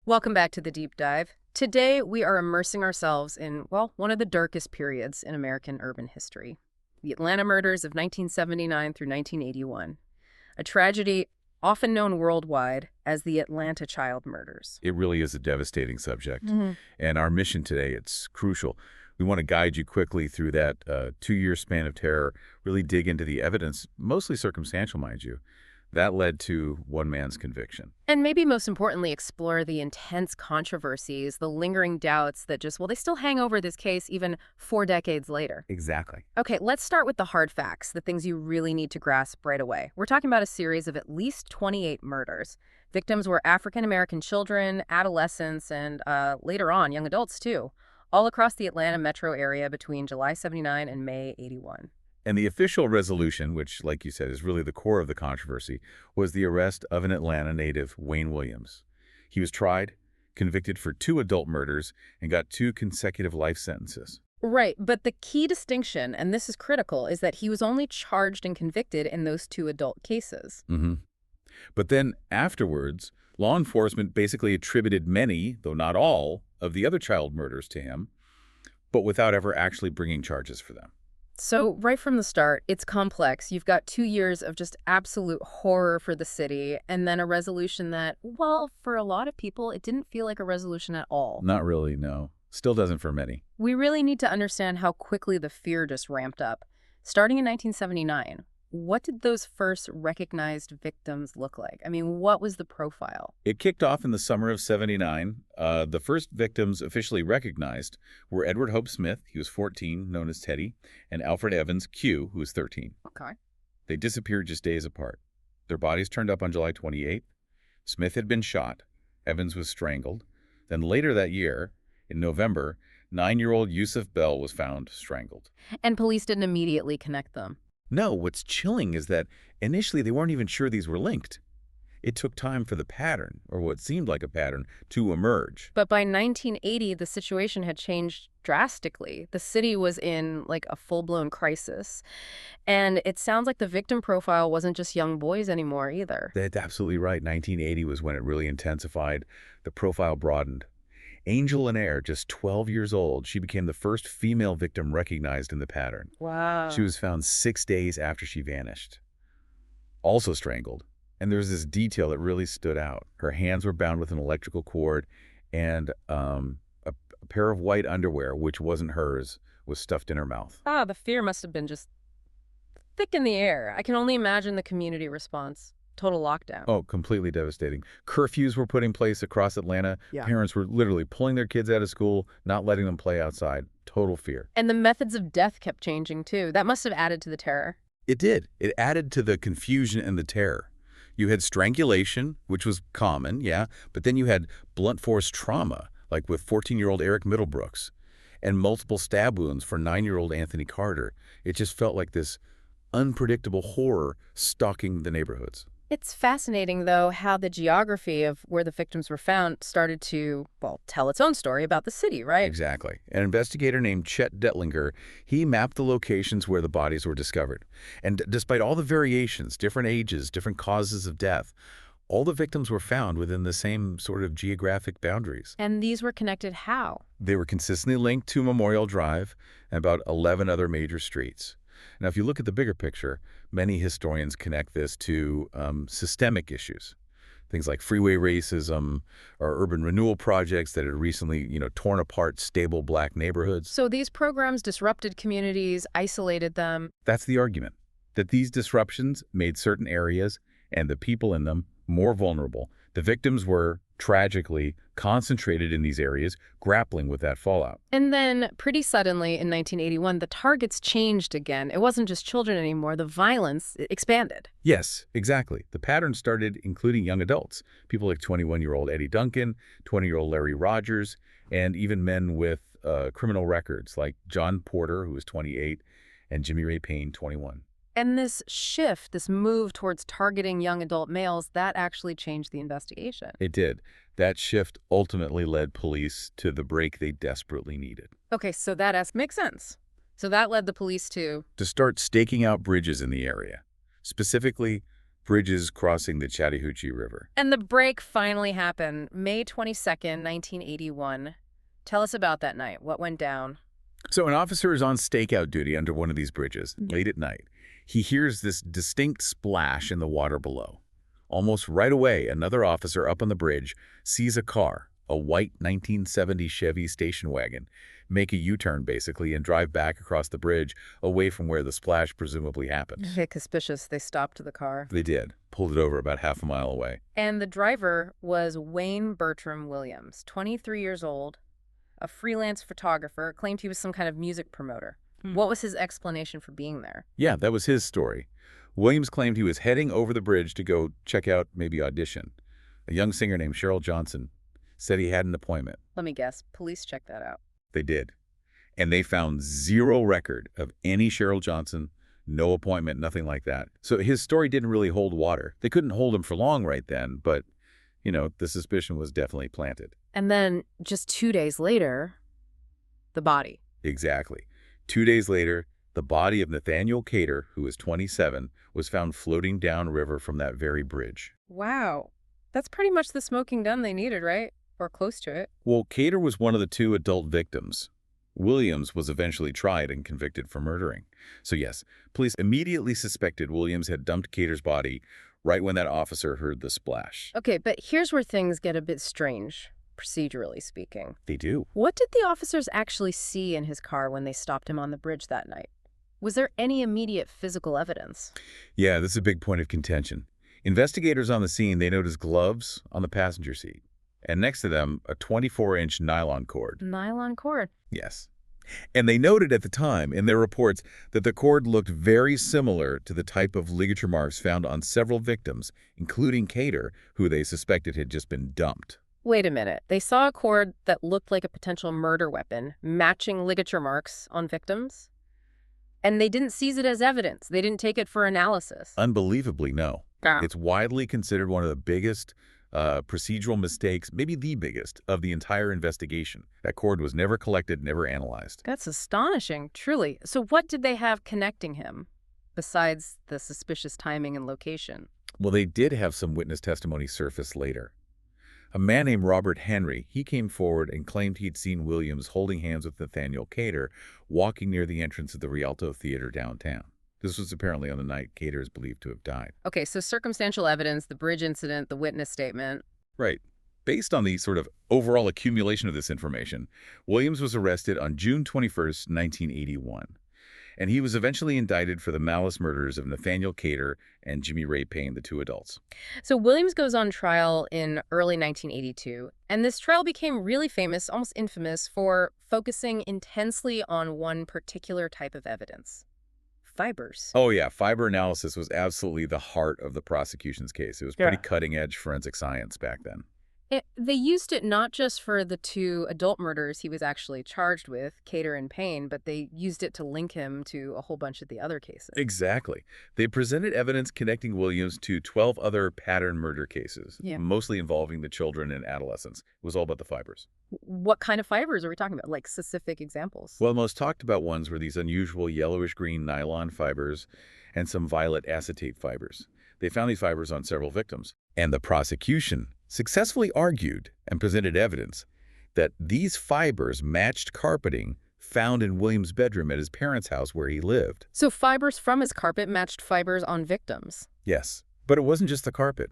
Welcome back to the Deep Dive. Today, we are immersing ourselves in, well, one of the darkest periods in American urban history. The Atlanta murders of 1979 through 1981. A tragedy often known worldwide as the Atlanta child murders. It really is a devastating subject. hmm And our mission today, it's crucial. We want to guide you quickly through that 2-year span of terror, really dig into the evidence, mostly circumstantial, mind you, that led to one man's conviction. And maybe most importantly, explore the intense controversies, the lingering doubts that just, well, they still hang over this case even 4 decades later. Exactly. Okay, let's start with the hard facts, the things you really need to grasp right away. We're talking about a series of at least 28 murders. Victims were African-American children, adolescents, and later on, young adults too, all across the Atlanta metro area between July 79 and May 81. And the official resolution, which, like you said, is really the core of the controversy, was the arrest of an Atlanta native, Wayne Williams. He was tried, convicted for 2 adult murders, and got 2 consecutive life sentences. Right, but the key distinction, and this is critical, is that he was only charged and convicted in those 2 adult cases. But then afterwards, law enforcement basically attributed many, though not all, of the other child murders to him, but without ever actually bringing charges for them. So right from the start, it's complex. You've got 2 years of just absolute horror for the city, and then a resolution that, well, for a lot of people, it didn't feel like a resolution at all. Not really, no. Still doesn't for many. We really need to understand how quickly the fear just ramped up. Starting in 1979, what did those first recognized victims look like? I mean, what was the profile? It kicked off in the summer of '79. The first victims officially recognized were Edward Hope Smith, he was 14, known as Teddy, and Alfred Evans, Q, who was 13. Okay. They disappeared just days apart. Their bodies turned up on July 28th. Smith had been shot. Evans was strangled. Then later that year, in November, 9-year-old Yusuf Bell was found strangled. And police didn't immediately connect them. No, what's chilling is that initially they weren't even sure these were linked. It took time for the pattern, or what seemed like a pattern, to emerge. But by 1980, the situation had changed drastically. The city was in like a full-blown crisis. And it sounds like the victim profile wasn't just young boys anymore either. That's absolutely right. 1980 was when it really intensified. The profile broadened. Angel Anair, just 12 years old, she became the first female victim recognized in the pattern. Wow. She was found 6 days after she vanished. Also strangled. And there's this detail that really stood out. Her hands were bound with an electrical cord, and a pair of white underwear, which wasn't hers, was stuffed in her mouth. Ah, the fear must have been just thick in the air. I can only imagine the community response. Total lockdown. Oh, completely devastating. Curfews were put in place across Atlanta. Yeah. Parents were literally pulling their kids out of school, not letting them play outside. Total fear. And the methods of death kept changing, too. That must have added to the terror. It did. It added to the confusion and the terror. You had strangulation, which was common, yeah, but then you had blunt force trauma, like with 14-year-old Eric Middlebrooks, and multiple stab wounds for 9-year-old Anthony Carter. It just felt like this unpredictable horror stalking the neighborhoods. It's fascinating, though, how the geography of where the victims were found started to, well, tell its own story about the city, right? Exactly. An investigator named Chet Detlinger, he mapped the locations where the bodies were discovered. And despite all the variations, different ages, different causes of death, all the victims were found within the same sort of geographic boundaries. And these were connected how? They were consistently linked to Memorial Drive and about 11 other major streets. Now, if you look at the bigger picture, many historians connect this to systemic issues, things like freeway racism or urban renewal projects that had recently, torn apart stable black neighborhoods. So these programs disrupted communities, isolated them. That's the argument, that these disruptions made certain areas and the people in them more vulnerable. The victims were, tragically, concentrated in these areas, grappling with that fallout. And then, pretty suddenly, in 1981, the targets changed again. It wasn't just children anymore. The violence expanded. Yes, exactly. The pattern started including young adults, people like 21-year-old Eddie Duncan, 20-year-old Larry Rogers, and even men with criminal records like John Porter, who was 28, and Jimmy Ray Payne, 21. And this shift, this move towards targeting young adult males, that actually changed the investigation. It did. That shift ultimately led police to the break they desperately needed. Okay, so that makes sense. So that led the police to start staking out bridges in the area, specifically bridges crossing the Chattahoochee River. And the break finally happened, May 22nd, 1981. Tell us about that night. What went down? So an officer is on stakeout duty under one of these bridges, late at night. He hears this distinct splash in the water below. Almost right away, another officer up on the bridge sees a car, a white 1970 Chevy station wagon, make a U-turn basically and drive back across the bridge away from where the splash presumably happened. Okay, suspicious. They stopped the car. They did, pulled it over about half a mile away. And the driver was Wayne Bertram Williams, 23 years old, a freelance photographer, claimed he was some kind of music promoter. What was his explanation for being there? Yeah, that was his story. Williams claimed he was heading over the bridge to go check out, maybe audition. A young singer named Cheryl Johnson said he had an appointment. Let me guess. Police checked that out. They did. And they found zero record of any Cheryl Johnson, no appointment, nothing like that. So his story didn't really hold water. They couldn't hold him for long right then, but, you know, the suspicion was definitely planted. And then just 2 days later, the body. Exactly. 2 days later, the body of Nathaniel Cater, who was 27, was found floating downriver from that very bridge. Wow. That's pretty much the smoking gun they needed, right? Or close to it. Well, Cater was one of the two adult victims. Williams was eventually tried and convicted for murdering. So yes, police immediately suspected Williams had dumped Cater's body right when that officer heard the splash. Okay, but here's where things get a bit strange, procedurally speaking. They do. What did the officers actually see in his car when they stopped him on the bridge that night? Was there any immediate physical evidence? Yeah, this is a big point of contention. Investigators on the scene, they noticed gloves on the passenger seat. And next to them, a 24-inch nylon cord. Nylon cord. Yes. And they noted at the time in their reports that the cord looked very similar to the type of ligature marks found on several victims, including Cater, who they suspected had just been dumped. Wait a minute. They saw a cord that looked like a potential murder weapon, matching ligature marks on victims? And they didn't seize it as evidence. They didn't take it for analysis. Unbelievably, no. Ah. It's widely considered one of the biggest procedural mistakes, maybe the biggest, of the entire investigation. That cord was never collected, never analyzed. That's astonishing, truly. So what did they have connecting him, besides the suspicious timing and location? Well, they did have some witness testimony surface later. A man named Robert Henry, he came forward and claimed he'd seen Williams holding hands with Nathaniel Cater walking near the entrance of the Rialto Theater downtown. This was apparently on the night Cater is believed to have died. Okay, so circumstantial evidence, the bridge incident, the witness statement. Right. Based on the sort of overall accumulation of this information, Williams was arrested on June 21st, 1981. And he was eventually indicted for the malice murders of Nathaniel Cater and Jimmy Ray Payne, the two adults. So Williams goes on trial in early 1982, and this trial became really famous, almost infamous, for focusing intensely on one particular type of evidence. Fibers. Oh, yeah. Fiber analysis was absolutely the heart of the prosecution's case. It was pretty cutting-edge forensic science back then. They used it not just for the two adult murders he was actually charged with, Cater and Payne, but they used it to link him to a whole bunch of the other cases. Exactly. They presented evidence connecting Williams to 12 other pattern murder cases, mostly involving the children and adolescents. It was all about the fibers. What kind of fibers are we talking about? Like specific examples? Well, the most talked about ones were these unusual yellowish-green nylon fibers and some violet acetate fibers. They found these fibers on several victims. And the prosecution successfully argued and presented evidence that these fibers matched carpeting found in Williams' bedroom at his parents' house where he lived. So fibers from his carpet matched fibers on victims? Yes, but it wasn't just the carpet.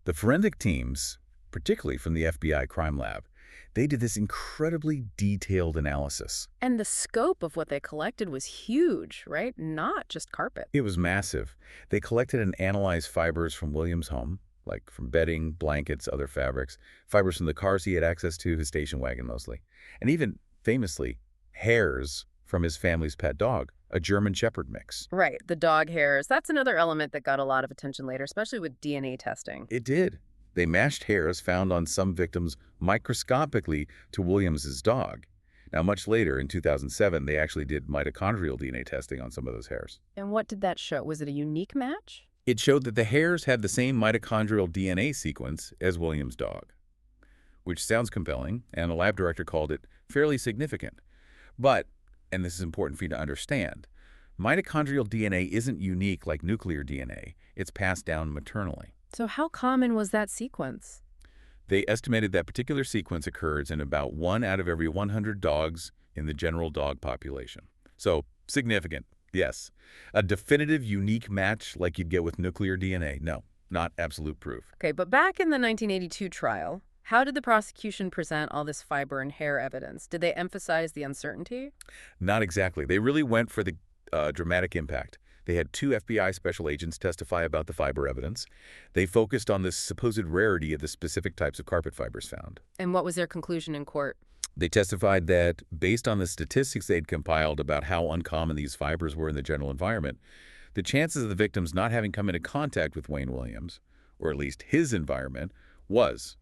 The forensic teams, particularly from the FBI crime lab, they did this incredibly detailed analysis. And the scope of what they collected was huge, right? Not just carpet. It was massive. They collected and analyzed fibers from Williams' home, like from bedding, blankets, other fabrics, fibers from the cars he had access to, his station wagon mostly, and even, famously, hairs from his family's pet dog, a German Shepherd mix. Right, the dog hairs. That's another element that got a lot of attention later, especially with DNA testing. It did. They matched hairs found on some victims microscopically to Williams's dog. Now, much later, in 2007, they actually did mitochondrial DNA testing on some of those hairs. And what did that show? Was it a unique match? It showed that the hairs had the same mitochondrial DNA sequence as Williams' dog, which sounds compelling, and the lab director called it fairly significant. But, and this is important for you to understand, Mitochondrial DNA isn't unique like nuclear DNA. It's passed down maternally. So how common was that sequence? They estimated that particular sequence occurs in about 1 out of every 100 dogs in the general dog population. So, significant, yes. A definitive unique match like you'd get with nuclear DNA? No, not absolute proof. Okay, but back in the 1982 trial, how did the prosecution present all this fiber and hair evidence? Did they emphasize the uncertainty? Not exactly. They really went for the dramatic impact. They had 2 FBI special agents testify about the fiber evidence. They focused on the supposed rarity of the specific types of carpet fibers found. And what was their conclusion in court? They testified that, based on the statistics they'd compiled about how uncommon these fibers were in the general environment, the chances of the victims not having come into contact with Wayne Williams, or at least his environment, was,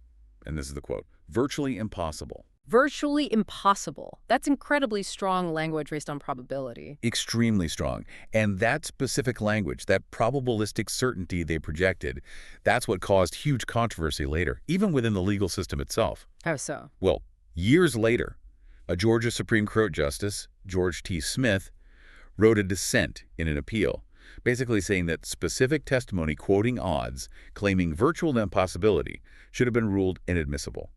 and this is the quote, virtually impossible. Virtually impossible. That's incredibly strong language based on probability. Extremely strong. And that specific language, that probabilistic certainty they projected, that's what caused huge controversy later, even within the legal system itself. How so? Well, years later, a Georgia Supreme Court Justice, George T. Smith, wrote a dissent in an appeal, basically saying that specific testimony quoting odds, claiming virtual impossibility, should have been ruled inadmissible.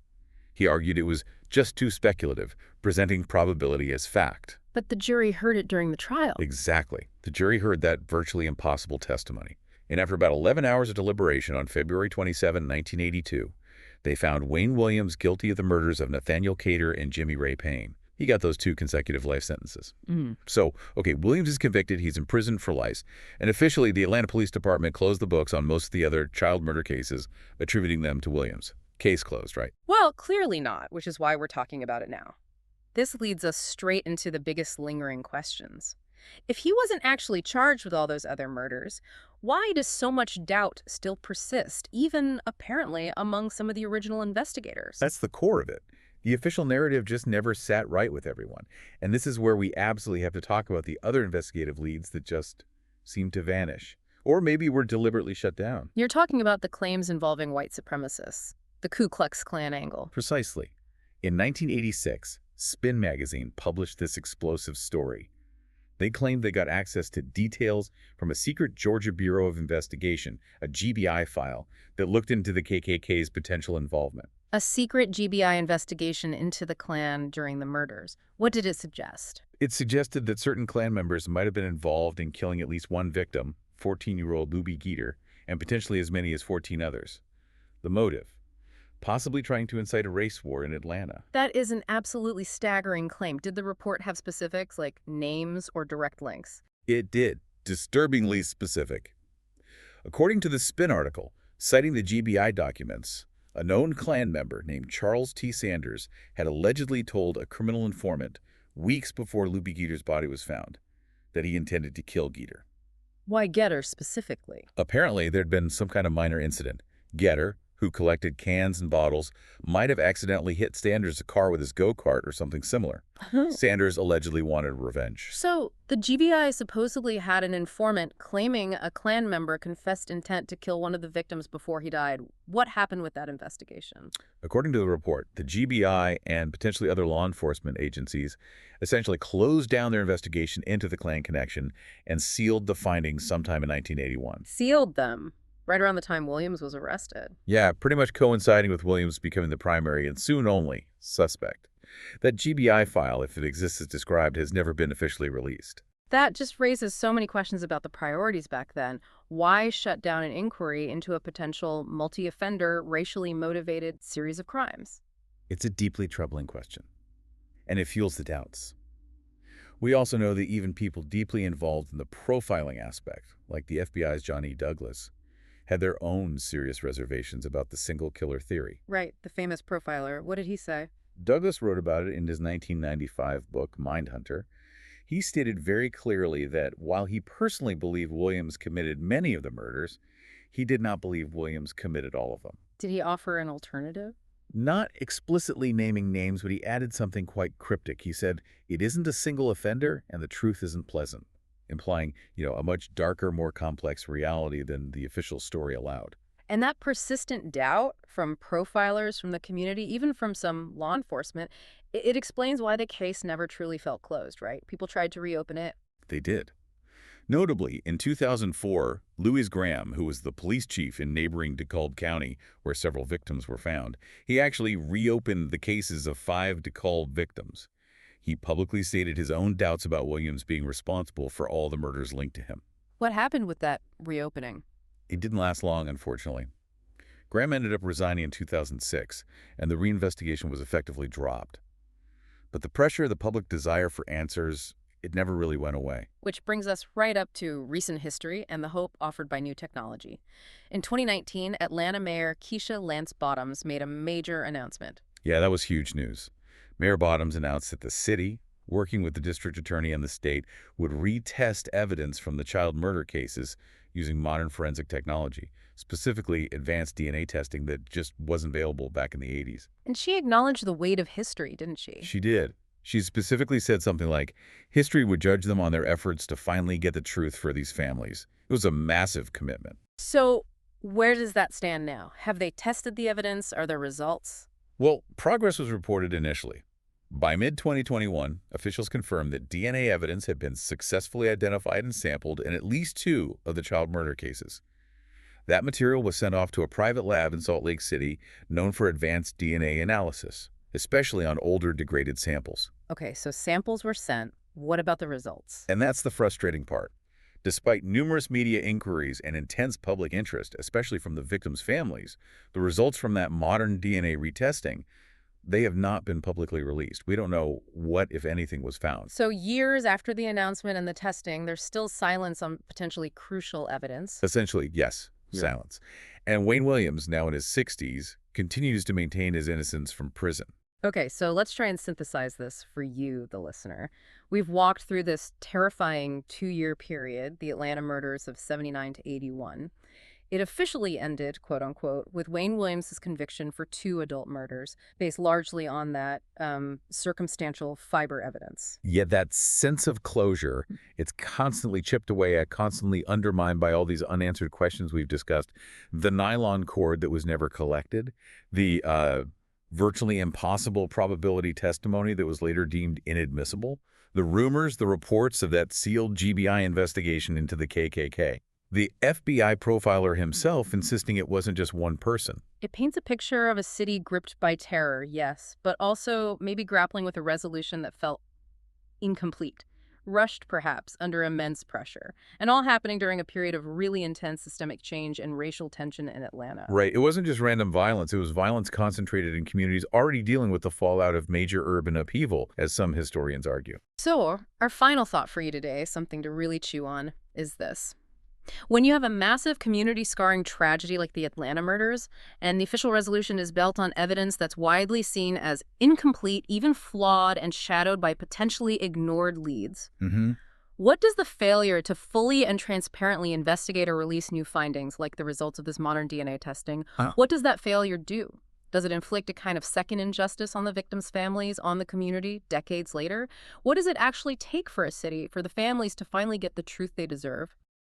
He argued it was just too speculative, presenting probability as fact. But the jury heard it during the trial. Exactly. The jury heard that virtually impossible testimony. And after about 11 hours of deliberation on February 27, 1982, they found Wayne Williams guilty of the murders of Nathaniel Cater and Jimmy Ray Payne. He got those 2 consecutive life sentences. So, okay, Williams is convicted. He's imprisoned for life. And officially, the Atlanta Police Department closed the books on most of the other child murder cases, attributing them to Williams. Case closed, right? Well, clearly not, which is why we're talking about it now. This leads us straight into the biggest lingering questions. If he wasn't actually charged with all those other murders, why does so much doubt still persist, even apparently among some of the original investigators? That's the core of it. The official narrative just never sat right with everyone. And this is where we absolutely have to talk about the other investigative leads that just seem to vanish. Or maybe were deliberately shut down. You're talking about the claims involving white supremacists, the Ku Klux Klan angle. Precisely. In 1986, Spin magazine published this explosive story. They claimed they got access to details from a secret Georgia Bureau of Investigation, a GBI file, that looked into the KKK's potential involvement. A secret GBI investigation into the Klan during the murders. What did it suggest? It suggested that certain Klan members might have been involved in killing at least one victim, 14-year-old Luby Geter, and potentially as many as 14 others. The motive? Possibly trying to incite a race war in Atlanta. That is an absolutely staggering claim. Did the report have specifics like names or direct links? It did. Disturbingly specific. According to the Spin article, citing the GBI documents, a known Klan member named Charles T. Sanders had allegedly told a criminal informant weeks before Luby Geter's body was found that he intended to kill Geter. Why Geter specifically? Apparently, there'd been some kind of minor incident. Geter, who collected cans and bottles, might have accidentally hit Sanders' car with his go-kart or something similar. Sanders allegedly wanted revenge. So, the GBI supposedly had an informant claiming a Klan member confessed intent to kill one of the victims before he died. What happened with that investigation? According to the report, the GBI and potentially other law enforcement agencies essentially closed down their investigation into the Klan connection and sealed the findings sometime in 1981. Sealed them? Right around the time Williams was arrested. Yeah, pretty much coinciding with Williams becoming the primary and soon only suspect. That GBI file, if it exists as described, has never been officially released. That just raises so many questions about the priorities back then. Why shut down an inquiry into a potential multi-offender, racially motivated series of crimes? It's a deeply troubling question, and it fuels the doubts. We also know that even people deeply involved in the profiling aspect, like the FBI's John E. Douglas, had their own serious reservations about the single killer theory. Right, the famous profiler. What did he say? Douglas wrote about it in his 1995 book, Mindhunter. He stated very clearly that while he personally believed Williams committed many of the murders, he did not believe Williams committed all of them. Did he offer an alternative? Not explicitly naming names, but he added something quite cryptic. He said, "It isn't a single offender, and the truth isn't pleasant," implying, a much darker, more complex reality than the official story allowed. And that persistent doubt from profilers, from the community, even from some law enforcement, it explains why the case never truly felt closed, right? People tried to reopen it. They did. Notably, in 2004, Louis Graham, who was the police chief in neighboring DeKalb County, where several victims were found, he actually reopened the cases of 5 DeKalb victims. He publicly stated his own doubts about Williams being responsible for all the murders linked to him. What happened with that reopening? It didn't last long, unfortunately. Graham ended up resigning in 2006, and the reinvestigation was effectively dropped. But the pressure, the public desire for answers, it never really went away. Which brings us right up to recent history and the hope offered by new technology. In 2019, Atlanta Mayor Keisha Lance Bottoms made a major announcement. Yeah, that was huge news. Mayor Bottoms announced that the city, working with the district attorney and the state, would retest evidence from the child murder cases using modern forensic technology, specifically advanced DNA testing that just wasn't available back in the 80s. And she acknowledged the weight of history, didn't she? She did. She specifically said something like, history would judge them on their efforts to finally get the truth for these families. It was a massive commitment. So where does that stand now? Have they tested the evidence? Are there results? Well, progress was reported initially. By mid-2021, officials confirmed that DNA evidence had been successfully identified and sampled in at least 2 of the child murder cases. That material was sent off to a private lab in Salt Lake City known for advanced DNA analysis, especially on older degraded samples. Okay, so samples were sent. What about the results? And that's the frustrating part. Despite numerous media inquiries and intense public interest, especially from the victims' families, the results from that modern DNA retesting, they have not been publicly released. We don't know what, if anything, was found. So years after the announcement and the testing, there's still silence on potentially crucial evidence. Essentially, yes, Yeah. silence. And Wayne Williams, now in his 60s, continues to maintain his innocence from prison. Okay, so let's try and synthesize this for you, the listener. We've walked through this terrifying 2-year period, the Atlanta murders of 79 to 81. It officially ended, quote unquote, with Wayne Williams' conviction for 2 adult murders, based largely on that circumstantial fiber evidence. Yet that sense of closure, it's constantly chipped away at, constantly undermined by all these unanswered questions we've discussed. The nylon cord that was never collected, the virtually impossible probability testimony that was later deemed inadmissible, the rumors, the reports of that sealed GBI investigation into the KKK. The FBI profiler himself insisting it wasn't just one person. It paints a picture of a city gripped by terror, yes, but also maybe grappling with a resolution that felt incomplete, rushed perhaps under immense pressure, and all happening during a period of really intense systemic change and racial tension in Atlanta. Right. It wasn't just random violence. It was violence concentrated in communities already dealing with the fallout of major urban upheaval, as some historians argue. So, our final thought for you today, something to really chew on, is this. When you have a massive community-scarring tragedy like the Atlanta murders, and the official resolution is built on evidence that's widely seen as incomplete, even flawed, and shadowed by potentially ignored leads, what does the failure to fully and transparently investigate or release new findings, like the results of this modern DNA testing, what does that failure do? Does it inflict a kind of second injustice on the victims' families, on the community, decades later? What does it actually take for a city, for the families to finally get the truth they deserve?